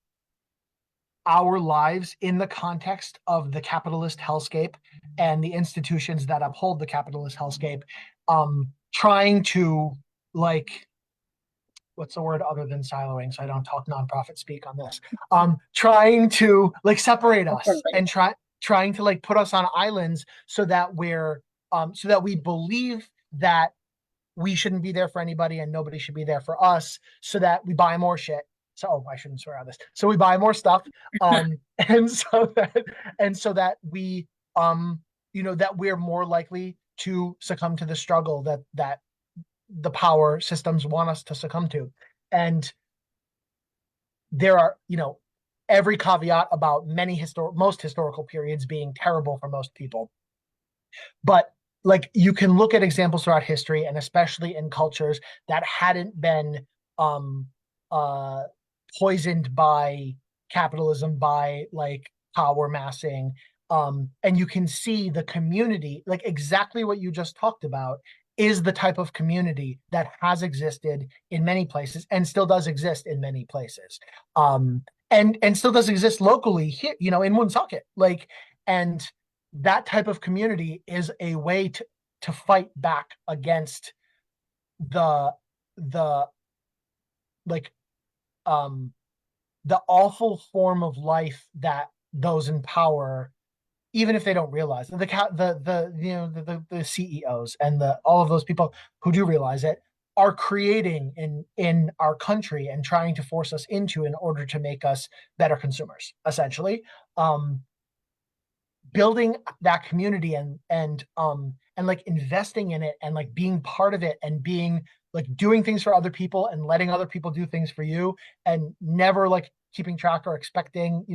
our lives in the context of the capitalist hellscape and the institutions that uphold the capitalist hellscape, trying to like what's the word other than siloing so I don't talk nonprofit speak on this, trying to like separate us and trying to like put us on islands so that so that we believe that we shouldn't be there for anybody and nobody should be there for us so that we buy more shit. So I shouldn't swear on this. So we buy more stuff. Um and so that and so that we that we're more likely to succumb to the struggle that the power systems want us to succumb to. And there are, every caveat about most historical periods being terrible for most people. But like you can look at examples throughout history and especially in cultures that hadn't been um uh poisoned by capitalism, by like power massing, and you can see the community like exactly what you just talked about is the type of community that has existed in many places and still does exist in many places, and still does exist locally here, in Woonsocket, like, and that type of community is a way to fight back against the the like um the awful form of life that those in power, even if they don't realize it, the CEOs and the all of those people who do realize it are creating in our country and trying to force us into in order to make us better consumers essentially. Building that community and like investing in it and like being part of it and being like doing things for other people and letting other people do things for you and never like keeping track or expecting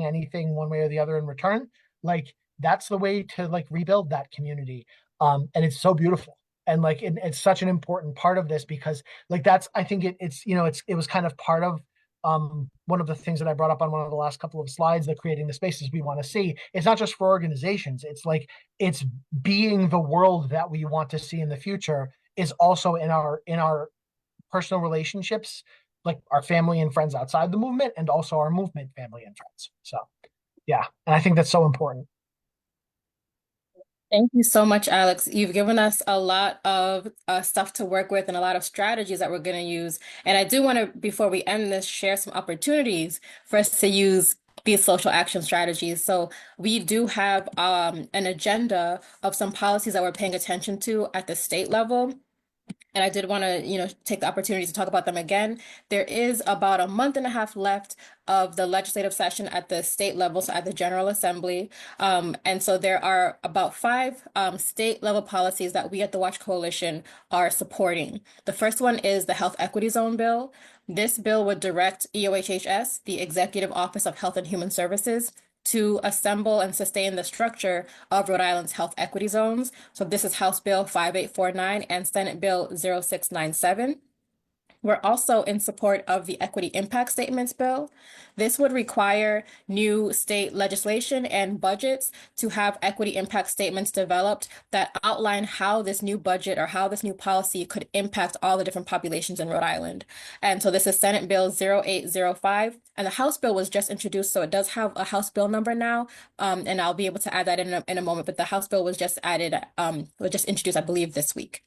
anything one way or the other in return, like that's the way to like rebuild that community. And it's so beautiful, and like it's such an important part of this because like that's I think it was kind of part of one of the things that I brought up on one of the last couple of slides, that creating the spaces we want to see. It's not just for organizations. It's like it's being the world that we want to see in the future is also in our personal relationships, like our family and friends outside the movement, and also our movement family and friends. So yeah, and I think that's so important. Thank you so much, Alex. You've given us a lot of stuff to work with and a lot of strategies that we're going to use. And I do want to, before we end this, share some opportunities for us to use these social action strategies. So we do have an agenda of some policies that we're paying attention to at the state level. And I did want to, take the opportunity to talk about them again. There is about a month and a half left of the legislative session at the state level, so at the General Assembly. And so there are about five state level policies that we at the Watch Coalition are supporting. The first one is the Health Equity Zone Bill. This bill would direct EOHHS, the Executive Office of Health and Human Services, to assemble and sustain the structure of Rhode Island's health equity zones. So this is House Bill 5849 and Senate Bill 0697. We're also in support of the Equity Impact Statements Bill. This would require new state legislation and budgets to have equity impact statements developed that outline how this new budget or how this new policy could impact all the different populations in Rhode Island. And so this is Senate Bill 0805, and the House bill was just introduced, so it does have a House bill number now, and I'll be able to add that in a moment, but the House bill was just added, was just introduced, I believe, this week.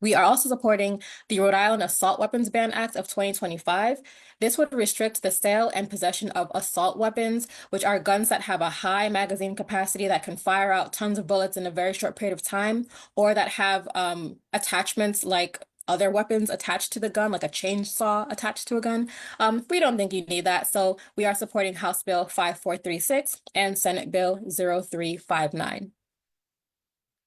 We are also supporting the Rhode Island Assault Weapons Ban Act of 2025. This would restrict the sale and possession of assault weapons, which are guns that have a high magazine capacity that can fire out tons of bullets in a very short period of time, or that have attachments like other weapons attached to the gun, like a chainsaw attached to a gun. We don't think you need that, so we are supporting House Bill 5436 and Senate Bill 0359.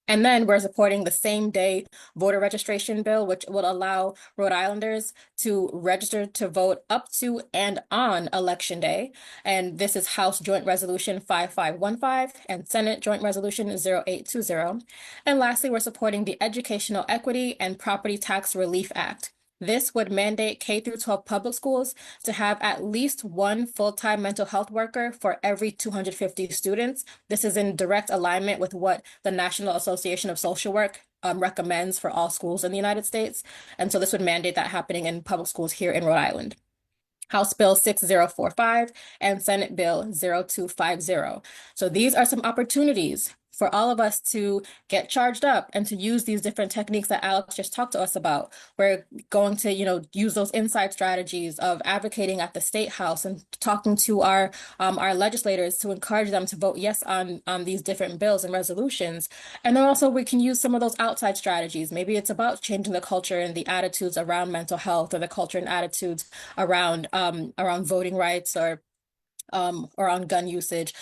And then we're supporting the same day voter registration bill, which will allow Rhode Islanders to register to vote up to and on Election Day. And this is House Joint Resolution 5515 and Senate Joint Resolution 0820. And lastly, we're supporting the Educational Equity and Property Tax Relief Act. This would mandate K through 12 public schools to have at least one full-time mental health worker for every 250 students. This is in direct alignment with what the National Association of Social Work recommends for all schools in the United States. And so this would mandate that happening in public schools here in Rhode Island. House Bill 6045 and Senate Bill 0250. So these are some opportunities for all of us to get charged up and to use these different techniques that Alex just talked to us about. We're going to, use those inside strategies of advocating at the State House and talking to our legislators to encourage them to vote yes on these different bills and resolutions. And then also we can use some of those outside strategies. Maybe it's about changing the culture and the attitudes around mental health, or the culture and attitudes around voting rights, or on gun usage.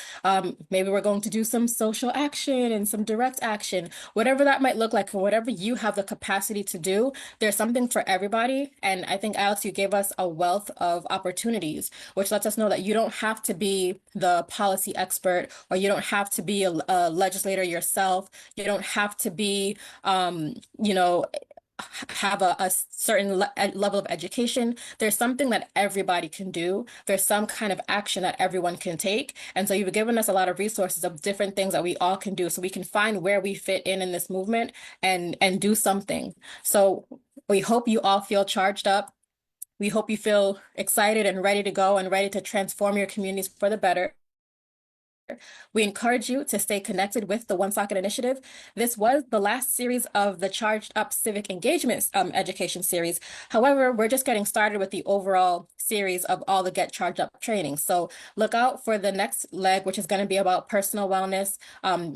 Maybe we're going to do some social action and some direct action, whatever that might look like, or whatever you have the capacity to do. There's something for everybody. And I think, Alex, you gave us a wealth of opportunities, which lets us know that you don't have to be the policy expert, or you don't have to be a legislator yourself. You don't have to be, have a certain level of education. There's something that everybody can do. There's some kind of action that everyone can take. And so you've given us a lot of resources of different things that we all can do, so we can find where we fit in this movement and do something. So we hope you all feel charged up. We hope you feel excited and ready to go and ready to transform your communities for the better. We encourage you to stay connected with the Woonsocket Initiative. This was the last series of the Charged Up Civic Engagement education series. However, we're just getting started with the overall series of all the Get Charged Up training. So look out for the next leg, which is going to be about personal wellness,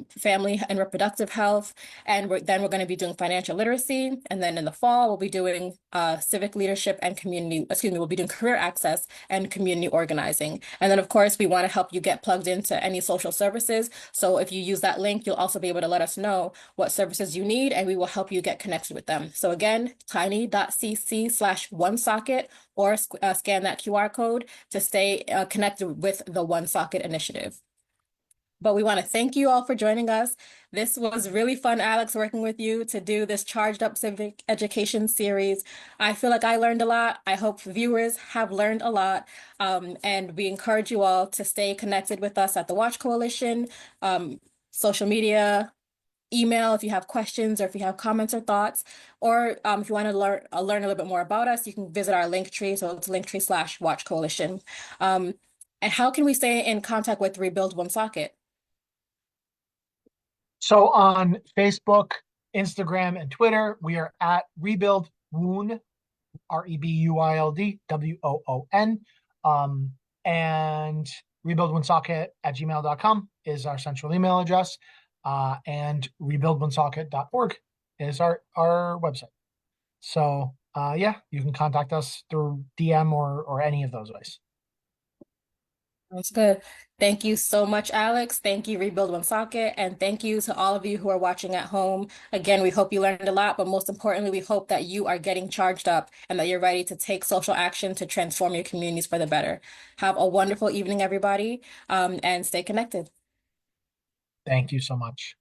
family and reproductive health. And then we're going to be doing financial literacy. And then in the fall, we'll be doing civic leadership and we'll be doing career access and community organizing. And then, of course, we want to help you get plugged into any social services. So if you use that link, you'll also be able to let us know what services you need, and we will help you get connected with them. So again, tiny.cc/Woonsocket, or scan that QR code to stay connected with the Woonsocket Initiative. But we want to thank you all for joining us. This was really fun, Alex, working with you to do this Charged Up Civic Education series. I feel like I learned a lot. I hope viewers have learned a lot. And we encourage you all to stay connected with us at the Watch Coalition, social media, email if you have questions, or if you have comments or thoughts, or if you want to learn a little bit more about us, you can visit our link tree. So it's linktree/Watch Coalition. And how can we stay in contact with Rebuild Woonsocket? So on Facebook, Instagram, and Twitter, we are at Rebuild Woon, REBUILD WOON. And rebuildwoonsocket@gmail.com is our central email address. And rebuildwoonsocket.org is our website. So yeah, you can contact us through DM or any of those ways. That's good. Thank you so much, Alex. Thank you, Rebuild Woonsocket, and thank you to all of you who are watching at home. Again, we hope you learned a lot, but most importantly, we hope that you are getting charged up and that you're ready to take social action to transform your communities for the better. Have a wonderful evening, everybody, and stay connected. Thank you so much.